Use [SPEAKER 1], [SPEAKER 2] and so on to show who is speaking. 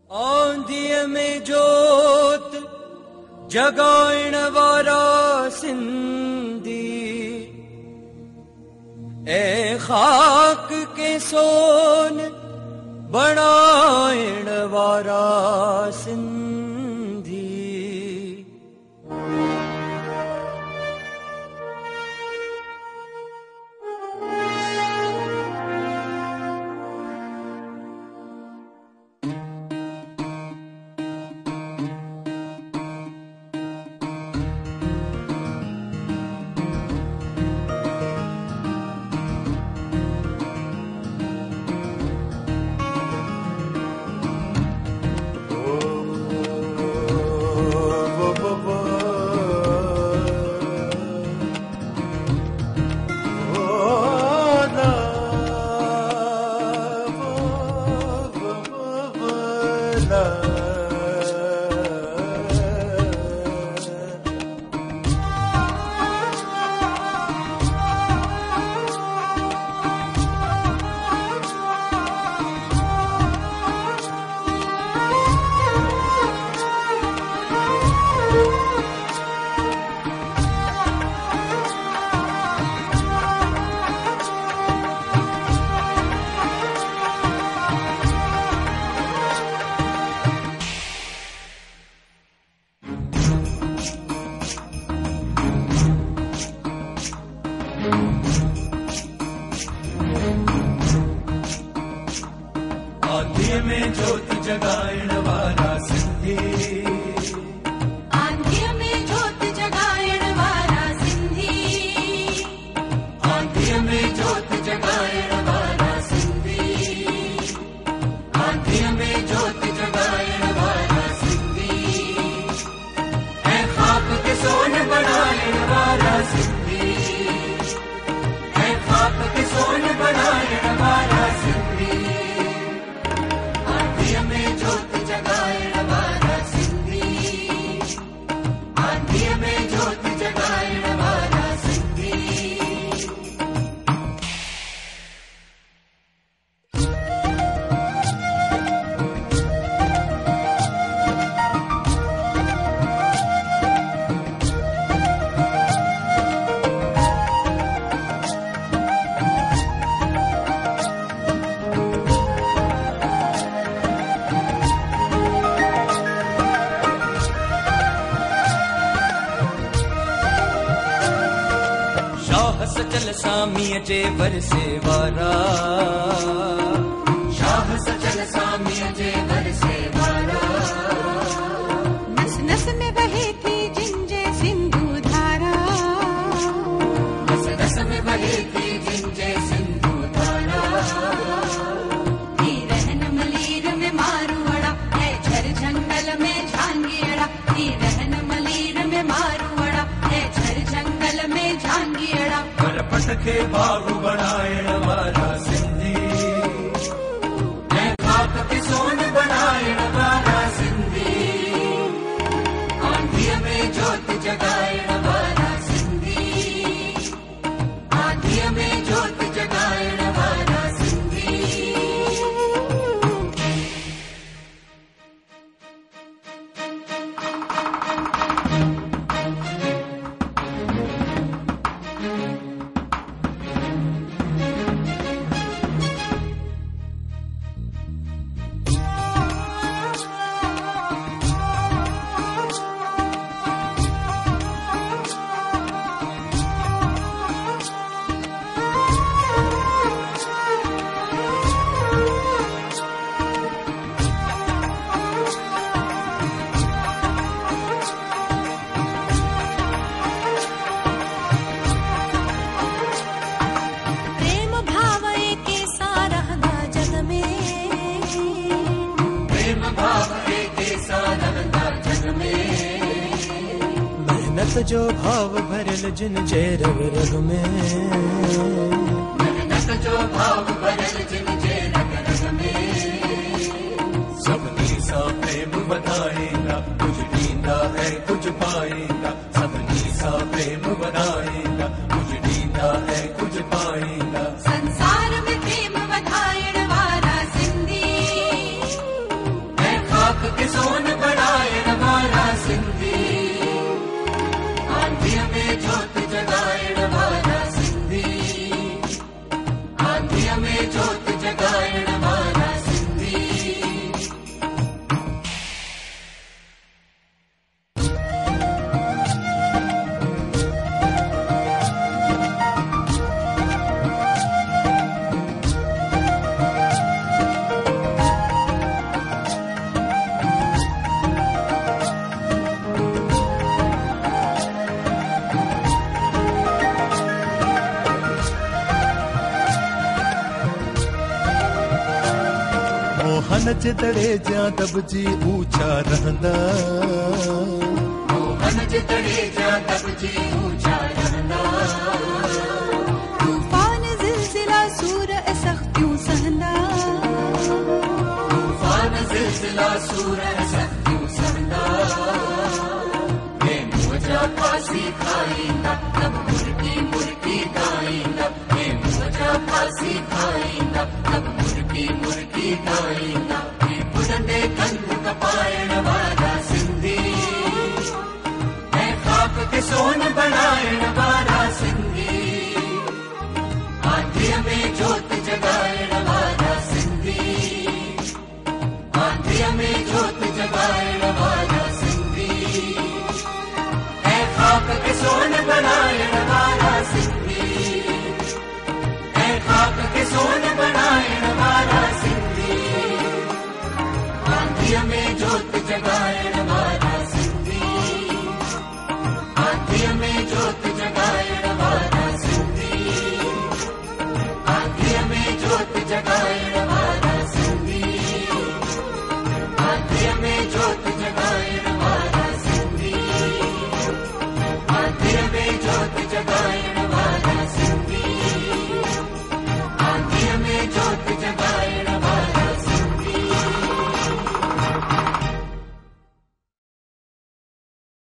[SPEAKER 1] आंधिय में जोत जगाइण वारा सिंधी, ए खाक के सोन बनाइण वारा सिंधी।
[SPEAKER 2] आंधिय में जोत जगाइण वारा सिंधी,
[SPEAKER 3] आंधिय में जोत जगाइण वारा सिंधी,
[SPEAKER 2] आंधिय में जोत जगाइण वारा सिंधी, आंधिय में जोत जगाइण वारा सिंधी, ऐ खाक के सोन बनाइण वारा सिंधी, ऐ खाक के सोन बनाइण वारा सिंधी। आंधिय में जोत जगाइण वारा सिंधी, आंधिय में जोत जगाइण वारा सिंधी।
[SPEAKER 1] शाह सचल सामीअ जे वरसे वारा,
[SPEAKER 2] शाह सचल सामीअ जे वरसे वारा,
[SPEAKER 3] नस नस में बहे थी जिंजे सिंधु धारा,
[SPEAKER 2] नस नस में बहे थी जिंजे सिंधु धारा।
[SPEAKER 3] ही रहन मलीर में मारुअड़ा, है झर जंगल में झांगियड़ा, ही रहन मलीर में मारुअड़ा, है झर जंगल में झांगियड़ा।
[SPEAKER 2] पर पटके बाबू बनाइण वारा सिंधी, ऐ खाक के सोन बनाइण वारा सिंधी। आंधिय में जोत जगाइण वारा सिंधी, आंधिय में जोत जगाइण वारा सिंधी।
[SPEAKER 3] प्रेम भाव एके सारहदा जग में,
[SPEAKER 2] प्रेम भाव एके सारहदा जग में,
[SPEAKER 1] मेहनत जो भाव भरल जिन जे रग रग में,
[SPEAKER 2] मेहनत जो भाव भरल जिन जे रग रग में। सबनी सा प्रेम बनाएगा, कुछ दींदा है कुछ पाएगा, सबनी सा प्रेम बनाएगा, कुछ दींदा है कुछ पाएगा।
[SPEAKER 3] संसार में प्रेम बधाइण वारा सिंधी,
[SPEAKER 2] ऐ खाक
[SPEAKER 4] मोहन जे दड़े जा दबजी ऊंचा रहंदा
[SPEAKER 2] मोहन जे दड़े जा दबजी ऊंचा रहंदा
[SPEAKER 3] तूफान जिलजिला सूर ऐ सख्तियों सहंदा
[SPEAKER 2] तूफान जिलजिला सूर ऐ सख्तियों सहंदा मुझा फांसी खाईंदा तब मुर्गी मुर्गी गाईंदा मुझा फांसी खाईंदा तब मुर्गी मुर्गी गाईंदा बुलंदे कंध कपायण वाला सिंधी ऐं खाक के सोन बनायण वाला सिंधी आंधीअ में जोत जगायण वाला सिंधी आंधीअ में जोत जगायण वाला खाक के सोन बनायण वाला सिंधी ऐ खाक के सोन बनायण वाला सिंधी आंधीअ में जोत जगायण